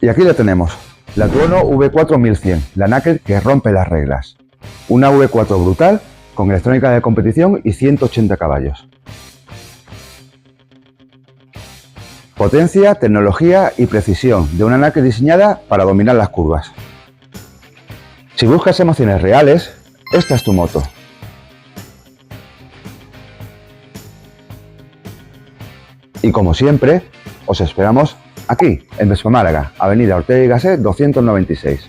Y aquí la tenemos, la Tuono V4 la Naked que rompe las reglas. Una V4 brutal, con electrónica de competición y 180 caballos. Potencia, tecnología y precisión de una Naked diseñada para dominar las curvas. Si buscas emociones reales, esta es tu moto. Y como siempre, os esperamos aquí, en Vespa Málaga, Avenida Ortega y Gasset 296.